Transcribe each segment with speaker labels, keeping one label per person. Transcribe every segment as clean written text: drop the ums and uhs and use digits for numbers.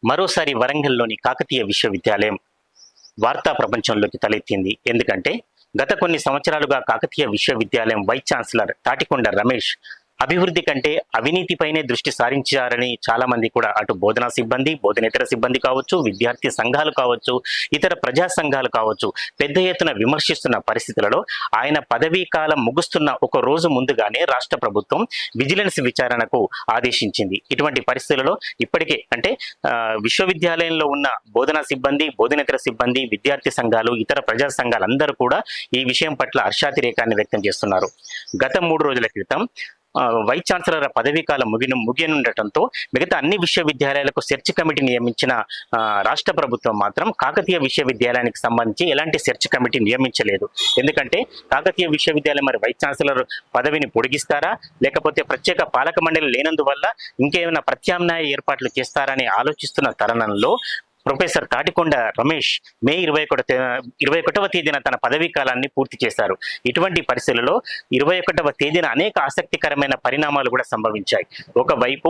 Speaker 1: మరోసారి వరంగల్లోని కాకతీయ విశ్వవిద్యాలయం వార్తా ప్రపంచంలోకి తలెత్తింది. ఎందుకంటే గత కొన్ని సంవత్సరాలుగా కాకతీయ విశ్వవిద్యాలయం వైస్ ఛాన్సలర్ తాటికొండ రమేష్ అభివృద్ధి కంటే అవినీతిపైనే దృష్టి సారించారని చాలా మంది కూడా అటు బోధనా సిబ్బంది, బోధనేతర సిబ్బంది కావచ్చు, విద్యార్థి సంఘాలు కావచ్చు, ఇతర ప్రజా సంఘాలు కావచ్చు పెద్ద ఎత్తున విమర్శిస్తున్న పరిస్థితులలో ఆయన పదవీ కాలం ముగుస్తున్న ఒక రోజు ముందుగానే రాష్ట్ర ప్రభుత్వం విజిలెన్స్ విచారణకు ఆదేశించింది. ఇటువంటి పరిస్థితులలో ఇప్పటికే అంటే విశ్వవిద్యాలయంలో ఉన్న బోధనా సిబ్బంది, బోధనేతర సిబ్బంది, విద్యార్థి సంఘాలు, ఇతర ప్రజా సంఘాలందరూ కూడా ఈ విషయం పట్ల హర్షాతిరేకాన్ని వ్యక్తం చేస్తున్నారు. గత 3 రోజుల క్రితం వైస్ ఛాన్సలర్ పదవీ కాలం ముగియనుండటంతో మిగతా అన్ని విశ్వవిద్యాలయాలకు సెర్చ్ కమిటీ నియమించిన రాష్ట్ర ప్రభుత్వం మాత్రం కాకతీయ విశ్వవిద్యాలయానికి సంబంధించి ఎలాంటి సెర్చ్ కమిటీ నియమించలేదు. ఎందుకంటే కాకతీయ విశ్వవిద్యాలయం మరి వైస్ ఛాన్సలర్ పదవిని పొడిగిస్తారా, లేకపోతే ప్రత్యేక పాలక మండలి లేనందువల్ల ఇంకేమైనా ప్రత్యామ్నాయ ఏర్పాట్లు చేస్తారని ఆలోచిస్తున్న తరుణంలో ప్రొఫెసర్ తాటికొండ రమేష్ మే 21వ తేదీన తన పదవీ కాలాన్ని పూర్తి చేశారు. ఇటువంటి పరిస్థితులలో 21వ తేదీన అనేక ఆసక్తికరమైన పరిణామాలు కూడా సంభవించాయి. ఒకవైపు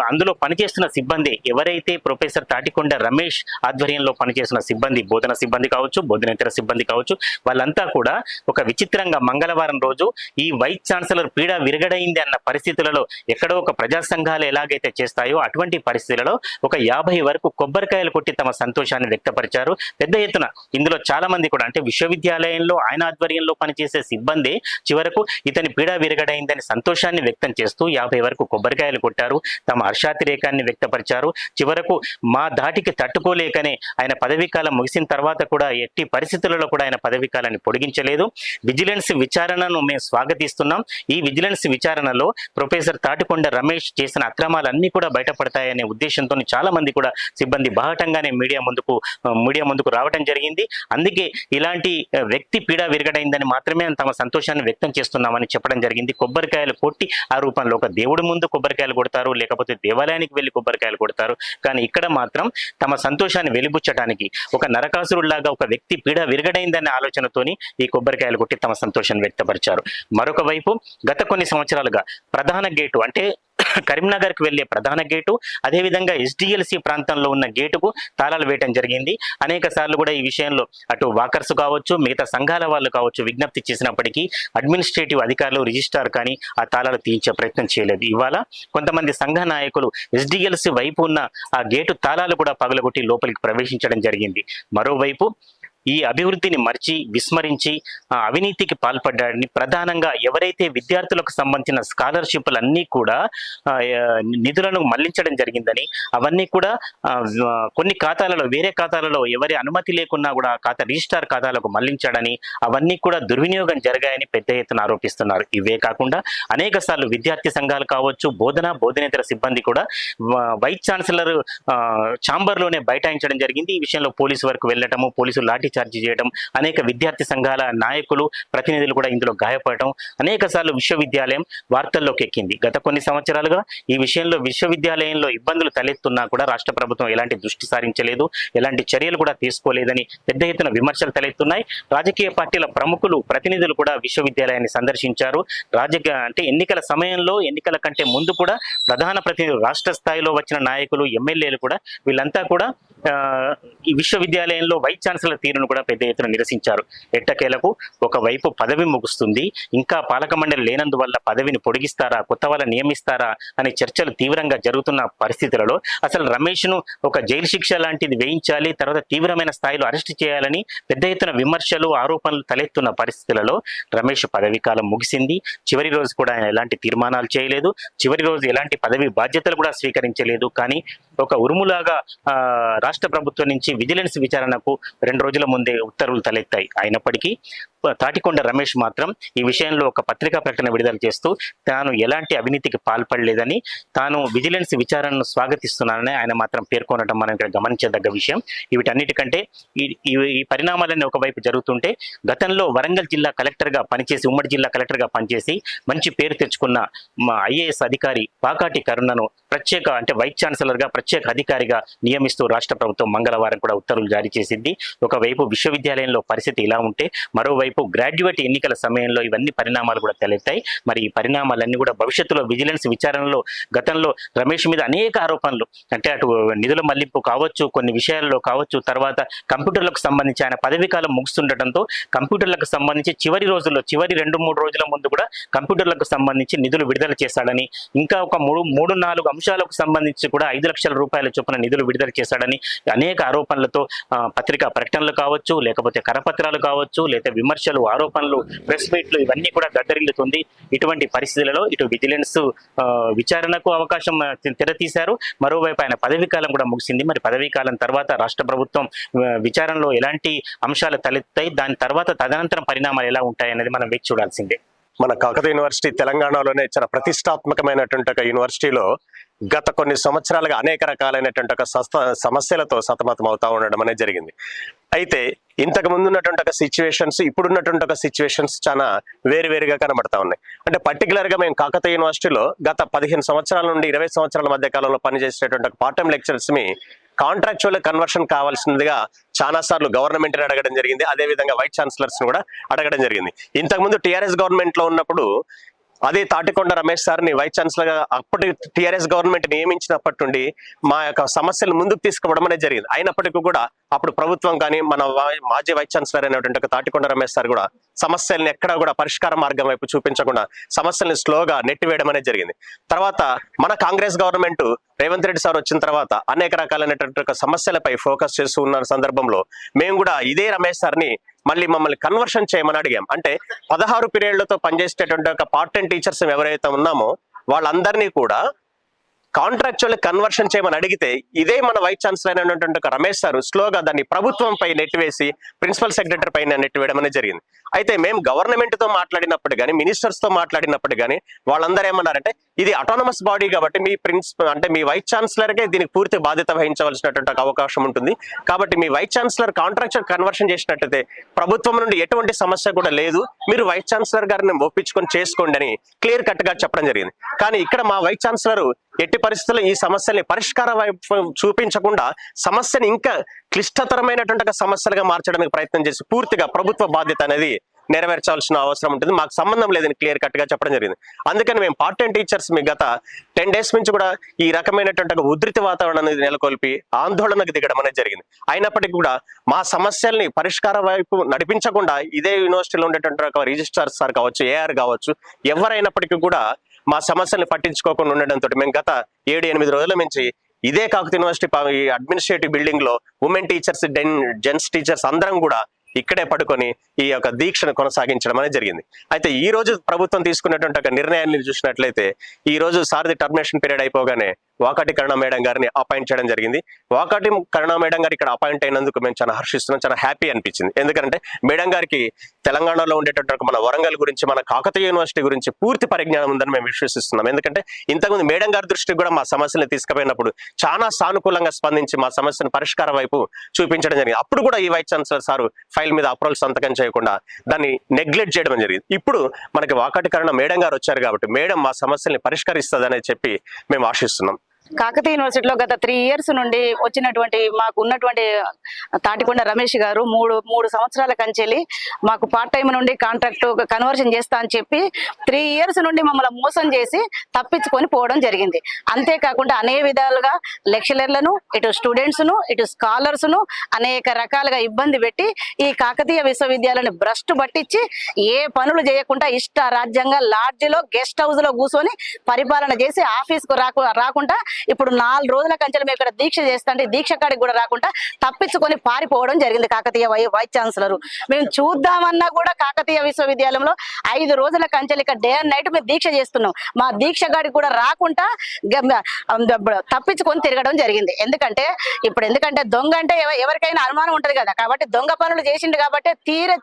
Speaker 1: అందులో పనిచేస్తున్న సిబ్బంది ఎవరైతే ప్రొఫెసర్ తాటికొండ రమేష్ ఆధ్వర్యంలో పనిచేస్తున్న సిబ్బంది, బోధన సిబ్బంది కావచ్చు, బోధనేతర సిబ్బంది కావచ్చు, వాళ్ళంతా కూడా ఒక విచిత్రంగా మంగళవారం రోజు ఈ వైస్ ఛాన్సలర్ పీడ విరగడైంది అన్న పరిస్థితులలో ఎక్కడో ఒక ప్రజా సంఘాలు ఎలాగైతే చేస్తాయో అటువంటి పరిస్థితులలో ఒక 50 వరకు కొబ్బరికాయలు కొట్టి తమ సంతోషాన్ని వ్యక్తపరిచారు. పెద్ద ఎత్తున ఇందులో చాలా మంది కూడా అంటే విశ్వవిద్యాలయంలో ఆయన ఆధ్వర్యంలో పనిచేసే సిబ్బంది చివరకు ఇతని పీడ విరగడైందని సంతోషాన్ని వ్యక్తం చేస్తూ 50 వరకు కొబ్బరికాయలు కొట్టారు. తమ హర్షాతిరేకాన్ని వ్యక్తపరిచారు. చివరకు మా ధాటికి తట్టుకోలేకనే ఆయన పదవీ కాలం ముగిసిన తర్వాత కూడా ఎట్టి పరిస్థితులలో కూడా ఆయన పదవీ కాలాన్ని పొడిగించలేదు. విజిలెన్స్ విచారణను మేము స్వాగతిస్తున్నాం. ఈ విజిలెన్స్ విచారణలో ప్రొఫెసర్ తాటికొండ రమేష్ చేసిన అక్రమాలన్నీ కూడా బయటపడతాయనే ఉద్దేశంతో చాలా మంది కూడా సిబ్బంది బాహటంగానే మీడియా ముందుకు రావడం జరిగింది. అందుకే ఇలాంటి వ్యక్తి పీడ విరగడైందని మాత్రమే తమ సంతోషాన్ని వ్యక్తం చేస్తున్నామని చెప్పడం జరిగింది. కొబ్బరికాయలు కొట్టి ఆ రూపంలో ఒక దేవుడి ముందు కొబ్బరికాయలు కొడతారు, లేకపోతే దేవాలయానికి వెళ్ళి కొబ్బరికాయలు కొడతారు. కానీ ఇక్కడ మాత్రం తమ సంతోషాన్ని వెలిబుచ్చడానికి ఒక నరకాసురుడిలాగా ఒక వ్యక్తి పీడ విరగడైందనే ఆలోచనతోని ఈ కొబ్బరికాయలు కొట్టి తమ సంతోషాన్ని వ్యక్తపరిచారు. మరొక వైపు గత కొన్ని సంవత్సరాలుగా ప్రధాన గేటు అంటే కరీంనగర్కి వెళ్లే ప్రధాన గేటు, అదేవిధంగా ఎస్డిఎల్సి ప్రాంతంలో ఉన్న గేటుకు తాళాలు వేయడం జరిగింది. అనేక సార్లు కూడా ఈ విషయంలో అటు వాకర్స్ కావచ్చు, మిగతా సంఘాల వాళ్ళు కావచ్చు విజ్ఞప్తి చేసినప్పటికీ అడ్మినిస్ట్రేటివ్ అధికారులు, రిజిస్ట్రార్ కానీ ఆ తాళాలు తీయించే ప్రయత్నం చేయలేదు. ఇవాళ కొంతమంది సంఘ నాయకులు ఎస్డిఎల్సి వైపు ఉన్న ఆ గేటు తాళాలు కూడా పగలగొట్టి లోపలికి ప్రవేశించడం జరిగింది. మరోవైపు ఈ అభివృద్ధిని మర్చి విస్మరించి అవినీతికి పాల్పడ్డాడని ప్రధానంగా ఎవరైతే విద్యార్థులకు సంబంధించిన స్కాలర్షిప్లన్నీ కూడా నిధులను మళ్లించడం జరిగిందని, అవన్నీ కూడా కొన్ని ఖాతాలలో వేరే ఖాతాలలో ఎవరి అనుమతి లేకున్నా కూడా రిజిస్టార్ ఖాతాలకు మళ్లించాడని, అవన్నీ కూడా దుర్వినియోగం జరిగాయని పెద్ద ఎత్తున ఆరోపిస్తున్నారు. ఇవే కాకుండా అనేక సార్లు విద్యార్థి సంఘాలు కావచ్చు, బోధనేతర సిబ్బంది కూడా వైస్ ఛాన్సలర్ ఛాంబర్లోనే బైఠాయించడం జరిగింది. ఈ విషయంలో పోలీసు వరకు వెళ్ళటము, పోలీసులు లాఠీ చార్జ్ చేయడం, అనేక విద్యార్థి సంఘాల నాయకులు, ప్రతినిధులు కూడా ఇందులో గాయపడటం, అనేక సార్లు విశ్వవిద్యాలయం వార్తల్లోకి ఎక్కింది. గత కొన్ని సంవత్సరాలుగా ఈ విషయంలో విశ్వవిద్యాలయంలో ఇబ్బందులు తలెత్తున్నా కూడా రాష్ట్ర ప్రభుత్వం ఎలాంటి దృష్టి సారించలేదు, ఎలాంటి చర్యలు కూడా తీసుకోలేదని పెద్ద ఎత్తున విమర్శలు తలెత్తున్నాయి. రాజకీయ పార్టీల ప్రముఖులు, ప్రతినిధులు కూడా విశ్వవిద్యాలయాన్ని సందర్శించారు. ఎన్నికల సమయంలో, ఎన్నికల కంటే ముందు కూడా ప్రధాన ప్రతినిధులు, రాష్ట్ర స్థాయిలో వచ్చిన నాయకులు, ఎమ్మెల్యేలు కూడా వీళ్ళంతా కూడా ఈ విశ్వవిద్యాలయంలో వైస్ ఛాన్సలర్ తీరును కూడా పెద్ద ఎత్తున నిరసించారు. ఎట్టకేలకు ఒకవైపు పదవి ముగుస్తుంది, ఇంకా పాలక మండలి లేనందువల్ల పదవిని పొడిగిస్తారా, కొత్త వాళ్ళ నియమిస్తారా అనే చర్చలు తీవ్రంగా జరుగుతున్న పరిస్థితులలో అసలు రమేష్ను ఒక జైలు శిక్ష లాంటిది వేయించాలి, తర్వాత తీవ్రమైన స్థాయిలో అరెస్ట్ చేయాలని పెద్ద ఎత్తున విమర్శలు, ఆరోపణలు తలెత్తున్న పరిస్థితులలో రమేష్ పదవీ కాలం ముగిసింది. చివరి రోజు కూడా ఆయన ఎలాంటి తీర్మానాలు చేయలేదు, చివరి రోజు ఎలాంటి పదవి బాధ్యతలు కూడా స్వీకరించలేదు. కానీ ఒక ఉరుములాగా రాష్ట్ర ప్రభుత్వం నుంచి విజిలెన్స్ విచారణకు 2 రోజుల ముందే ఉత్తర్వులు తలెత్తాయి. అయినప్పటికీ తాటికొండ రమేష్ మాత్రం ఈ విషయంలో ఒక పత్రికా ప్రకటన విడుదల చేస్తూ తాను ఎలాంటి అవినీతికి పాల్పడలేదని, తాను విజిలెన్స్ విచారణను స్వాగతిస్తున్నానని ఆయన మాత్రం పేర్కొనడం మనం ఇక్కడ గమనించదగ్గ విషయం. వీటన్నిటికంటే ఈ పరిణామాలన్నీ ఒకవైపు జరుగుతుంటే గతంలో వరంగల్ జిల్లా కలెక్టర్గా పనిచేసి, ఉమ్మడి జిల్లా కలెక్టర్గా పనిచేసి మంచి పేరు తెచ్చుకున్న ఐఏఎస్ అధికారి పాకాటి కరుణను వైస్ ఛాన్సలర్గా ప్రత్యేక అధికారిగా నియమిస్తూ రాష్ట్ర ప్రభుత్వం మంగళవారం కూడా ఉత్తర్వులు జారీ చేసింది. ఒకవైపు విశ్వవిద్యాలయంలో పరిస్థితి ఇలా ఉంటే, మరోవైపు మరోవైపు గ్రాడ్యుయేట్ ఎన్నికల సమయంలో ఇవన్నీ పరిణామాలు కూడా తలెత్తాయి. మరి ఈ పరిణామాలన్నీ కూడా భవిష్యత్తులో విజిలెన్స్ విచారణలో గతంలో రమేష్ మీద అనేక ఆరోపణలు, అంటే అటు నిధుల మళ్లింపు కావచ్చు, కొన్ని విషయాల్లో కావచ్చు, తర్వాత కంప్యూటర్లకు సంబంధించి ఆయన పదవీ కాలం ముగుస్తుండటంతో కంప్యూటర్లకు సంబంధించి చివరి 2-3 రోజుల ముందు కూడా కంప్యూటర్లకు సంబంధించి నిధులు విడుదల చేశాడని, ఇంకా ఒక 3-4 అంశాలకు సంబంధించి కూడా 5 లక్షల రూపాయల చొప్పున నిధులు విడుదల చేశాడని అనేక ఆరోపణలతో పత్రికా ప్రకటనలు కావచ్చు, లేకపోతే కరపత్రాలు కావచ్చు, లేదా విమర్శలు, ఆరోపణలు, ప్రెస్ మీట్లు ఇవన్నీ కూడా గద్దరిల్లుతుంది. ఇటువంటి పరిస్థితులలో ఇటు విజిలెన్స్ విచారణకు అవకాశం తెరతీశారు. మరోవైపు ఆయన పదవీ కాలం కూడా ముగిసింది. మరి పదవీ కాలం తర్వాత రాష్ట్ర ప్రభుత్వం విచారణలో ఎలాంటి అంశాలు తలెత్తాయి, దాని తర్వాత తదనంతరం పరిణామాలు ఎలా ఉంటాయి అనేది మనం వేచి చూడాల్సిందే.
Speaker 2: మన కాకతీయ యూనివర్సిటీ తెలంగాణలోనే చాలా ప్రతిష్టాత్మకమైనటువంటి ఒక యూనివర్సిటీలో గత కొన్ని సంవత్సరాలుగా అనేక రకాలైనటువంటి ఒక సమస్యలతో సతమతం అవుతా ఉండడం అనేది జరిగింది. అయితే ఇంతకు ముందు ఉన్నటువంటి ఒక సిచ్యువేషన్స్, ఇప్పుడున్నటువంటి ఒక సిచ్యువేషన్స్ చాలా వేరువేరుగా కనబడతా ఉన్నాయి. అంటే పర్టికులర్ గా మేము కాకతీయ యూనివర్సిటీలో గత 15 సంవత్సరాల నుండి 20 సంవత్సరాల మధ్య కాలంలో పనిచేసేటువంటి ఒక పార్ట్ టైం లెక్చరర్స్ ని కాంట్రాక్చువల్ కన్వర్షన్ కావాల్సిందిగా చాలా సార్లు గవర్నమెంట్ ని అడగడం జరిగింది. అదే విధంగా వైస్ ఛాన్సలర్స్ ని కూడా అడగడం జరిగింది. ఇంతకుముందు టీఆర్ఎస్ గవర్నమెంట్ లో ఉన్నప్పుడు అదే తాటికొండ రమేష్ సార్ని వైస్ ఛాన్సలర్ గా అప్పటి టీఆర్ఎస్ గవర్నమెంట్ నియమించినప్పటి నుండి మా యొక్క సమస్యలు ముందుకు తీసుకుపోవడం అనేది జరిగింది. అయినప్పటికీ కూడా అప్పుడు ప్రభుత్వం కానీ మన మాజీ వైస్ ఛాన్సలర్ అయినటువంటి తాటికొండ రమేష్ సార్ కూడా సమస్యల్ని ఎక్కడా కూడా పరిష్కార మార్గం వైపు చూపించకుండా సమస్యల్ని స్లోగా నెట్టివేయడం అనేది జరిగింది. తర్వాత మన కాంగ్రెస్ గవర్నమెంట్ రేవంత్ రెడ్డి సార్ వచ్చిన తర్వాత అనేక రకాలైనటువంటి సమస్యలపై ఫోకస్ చేస్తూ ఉన్న సందర్భంలో మేము కూడా ఇదే రమేష్ సార్ని మమ్మల్ని కన్వర్షన్ చేయమని అడిగాం. అంటే 16 పీరియడ్లతో పనిచేసేటటువంటి ఒక పార్ట్ టైం టీచర్స్ ఎవరైతే ఉన్నామో వాళ్ళందరినీ కూడా కాంట్రాక్చువల్ కన్వర్షన్ చేయమని అడిగితే ఇదే మన వైస్ ఛాన్సలర్ అయినటువంటి ఒక రమేష్ సార్ స్లోగా దాన్ని ప్రభుత్వంపై నెట్టివేసి ప్రిన్సిపల్ సెక్రటరీ పైన నెట్టివేయడం అనేది జరిగింది. అయితే మేము గవర్నమెంట్ తో మాట్లాడినప్పుడు కానీ మినిస్టర్స్ తో మాట్లాడినప్పుడు కానీ వాళ్ళందరూ ఏమన్నారంటే ఇది అటానమస్ బాడీ కాబట్టి మీ మీ వైస్ ఛాన్సలర్కే దీనికి పూర్తి బాధ్యత వహించవలసినటువంటి అవకాశం ఉంటుంది. కాబట్టి మీ వైస్ ఛాన్సలర్ కాంట్రాక్చువల్ కన్వర్షన్ చేసినట్టయితే ప్రభుత్వం నుండి ఎటువంటి సమస్య కూడా లేదు, మీరు వైస్ ఛాన్సలర్ గారిని ఒప్పించుకొని చేసుకోండి అని క్లియర్ కట్ గా చెప్పడం జరిగింది. కానీ ఇక్కడ మా వైస్ ఛాన్సలర్ ఎట్టి పరిస్థితుల్లో ఈ సమస్యని పరిష్కార వైపు చూపించకుండా సమస్యని ఇంకా క్లిష్టతరమైనటువంటి సమస్యలుగా మార్చడానికి ప్రయత్నం చేసి పూర్తిగా ప్రభుత్వ బాధ్యత అనేది నెరవేర్చాల్సిన అవసరం ఉంటుంది, మాకు సంబంధం లేదని క్లియర్ కట్ గా చెప్పడం జరిగింది. అందుకని మేము పార్ట్ టైం టీచర్స్ మీ గత 10 days నుంచి కూడా ఈ రకమైనటువంటి ఉధృతి వాతావరణం అనేది నెలకొల్పి ఆందోళనకు దిగడం అనేది జరిగింది. అయినప్పటికీ కూడా మా సమస్యల్ని పరిష్కార వైపు నడిపించకుండా ఇదే యూనివర్సిటీలో ఉండేటువంటి రిజిస్ట్రార్ సార్ కావచ్చు, ఏఆర్ కావచ్చు, ఎవరైనప్పటికీ కూడా మా సమస్యల్ని పట్టించుకోకుండా ఉండడంతో మేము గత 7-8 రోజుల నుంచి ఇదే కాకతీయ యూనివర్సిటీ అడ్మినిస్ట్రేటివ్ బిల్డింగ్ లో ఉమెన్ టీచర్స్, జెంట్స్ టీచర్స్ అందరం కూడా ఇక్కడే పడుకొని ఈ యొక్క దీక్షను కొనసాగించడం అనేది జరిగింది. అయితే ఈ రోజు ప్రభుత్వం తీసుకున్నటువంటి ఒక నిర్ణయాన్ని చూసినట్లయితే ఈ రోజు సారథి టర్మినేషన్ పీరియడ్ అయిపోగానే వాకాటి కరుణ మేడం గారిని అపాయింట్ చేయడం జరిగింది. వాకాటి కరుణ మేడం గారు ఇక్కడ అపాయింట్ అయినందుకు మేము చాలా హర్షిస్తున్నాం, చాలా హ్యాపీ అనిపించింది. ఎందుకంటే మేడం గారికి తెలంగాణలో ఉండేటటువంటి మన వరంగల్ గురించి, మన కాకతీయ యూనివర్సిటీ గురించి పూర్తి పరిజ్ఞానం ఉందని మేము విశ్వసిస్తున్నాం. ఎందుకంటే ఇంతకుముందు మేడం గారి దృష్టికి కూడా మా సమస్యలను తీసుకుపోయినప్పుడు చాలా సానుకూలంగా స్పందించి మా సమస్యను పరిష్కార వైపు చూపించడం జరిగింది. అప్పుడు కూడా ఈ వైస్ ఛాన్సలర్ సారు ఫైల్ మీద అప్రూవల్ సంతకం చేయకుండా దాన్ని నెగ్లెక్ట్ చేయడం జరిగింది. ఇప్పుడు మనకి వాకాటి కరుణ మేడం గారు వచ్చారు కాబట్టి మేడం మా సమస్యల్ని పరిష్కరిస్తుందని చెప్పి మేము ఆశిస్తున్నాం.
Speaker 3: కాకతీయ యూనివర్సిటీలో గత 3 years నుండి వచ్చినటువంటి మాకు ఉన్నటువంటి తాటికొండ రమేష్ గారు మూడు సంవత్సరాల కంచెలి మాకు పార్ట్ టైం నుండి కాంట్రాక్ట్ కన్వర్షన్ చేస్తా అని చెప్పి 3 years నుండి మమ్మల్ని మోసం చేసి తప్పించుకొని పోవడం జరిగింది. అంతేకాకుండా అనేక విధాలుగా లెక్చరర్లను, ఇటు స్టూడెంట్స్ ను, ఇటు స్కాలర్స్ ను అనేక రకాలుగా ఇబ్బంది పెట్టి ఈ కాకతీయ విశ్వవిద్యాలయాన్ని భ్రష్టు పట్టించి ఏ పనులు చేయకుండా ఇష్ట రాజ్యంగా లాడ్జిలో గెస్ట్ హౌస్ లో కూర్చొని పరిపాలన చేసి ఆఫీస్కు రాకుండా ఇప్పుడు 4 రోజుల కంచెలు మేము ఇక్కడ దీక్ష చేస్తుంటే దీక్ష కాడికి కూడా రాకుండా తప్పించుకొని పారిపోవడం జరిగింది కాకతీయ వైస్ ఛాన్సలర్. మేము చూద్దామన్నా కూడా కాకతీయ విశ్వవిద్యాలయంలో 5 రోజుల కంచెలు ఇక్కడ డే అండ్ నైట్ మేము దీక్ష చేస్తున్నాం, మా దీక్ష కాడికి కూడా రాకుండా తప్పించుకొని తిరగడం జరిగింది. ఎందుకంటే దొంగ అంటే ఎవరికైనా అనుమానం ఉంటది కదా, కాబట్టి దొంగ పనులు చేసిండు కాబట్టి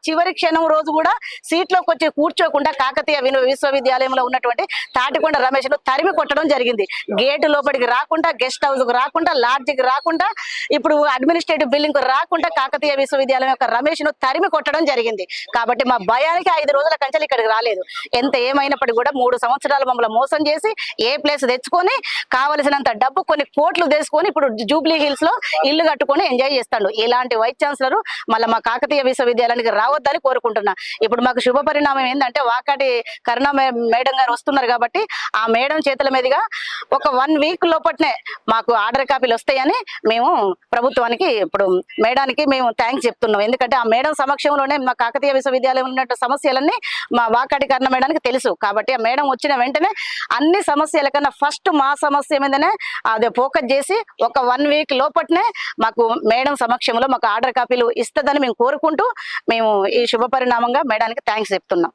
Speaker 3: చివరి క్షణం రోజు కూడా సీట్లోకి వచ్చి కూర్చోకుండా కాకతీయ విశ్వవిద్యాలయంలో ఉన్నటువంటి తాటికొండ రమేష్ ను తరిమి కొట్టడం జరిగింది. గేటు లోపలికి కి రాకుండా, గెస్ట్ హౌస్ కు రాకుండా, లాడ్జికి రాకుండా, ఇప్పుడు అడ్మినిస్ట్రేటివ్ బిల్డింగ్ కు రాకుండా కాకతీయ విశ్వవిద్యాలయం యొక్క రమేష్ ను తరిమి కొట్టడం జరిగింది. కాబట్టి మా భయానికి 5 రోజుల కంచెలు ఇక్కడికి రాలేదు. ఎంత ఏమైనప్పటికీ కూడా 3 సంవత్సరాలు మమ్మల్ని మోసం చేసి ఏ ప్లేస్ తెచ్చుకొని కావలసినంత డబ్బు కొన్ని కోట్లు తీసుకొని ఇప్పుడు జూబ్లీ హిల్స్ లో ఇల్లు కట్టుకొని ఎంజాయ్ చేస్తాడు. ఇలాంటి వైస్ ఛాన్సలర్ మళ్ళీ మా కాకతీయ విశ్వవిద్యాలయానికి రావద్దని కోరుకుంటున్నా. ఇప్పుడు మాకు శుభ పరిణామం ఏంటంటే వాకాటి కరుణ మేడం గారు వస్తున్నారు కాబట్టి ఆ మేడం చేతుల మీదుగా ఒక 1 వీక్ లోపట్నే మాకు ఆర్డర్ కాపీలు వస్తాయని మేము ప్రభుత్వానికి ఇప్పుడు మేడానికి మేము థ్యాంక్స్ చెప్తున్నాం. ఎందుకంటే ఆ మేడం సమక్షంలోనే మా కాకతీయ విశ్వవిద్యాలయం ఉన్న సమస్యలన్నీ మా వాకాటి కరుణ మేడానికి తెలుసు. కాబట్టి ఆ మేడం వచ్చిన వెంటనే అన్ని సమస్యల కన్నా ఫస్ట్ మా సమస్య మీదనే అది ఫోకస్ చేసి ఒక 1 వీక్ లోపట్నే మాకు మేడం సమక్షంలో మాకు ఆర్డర్ కాపీలు ఇస్తుందని మేము కోరుకుంటూ మేము ఈ శుభ పరిణామంగా మేడానికి థ్యాంక్స్ చెప్తున్నాం.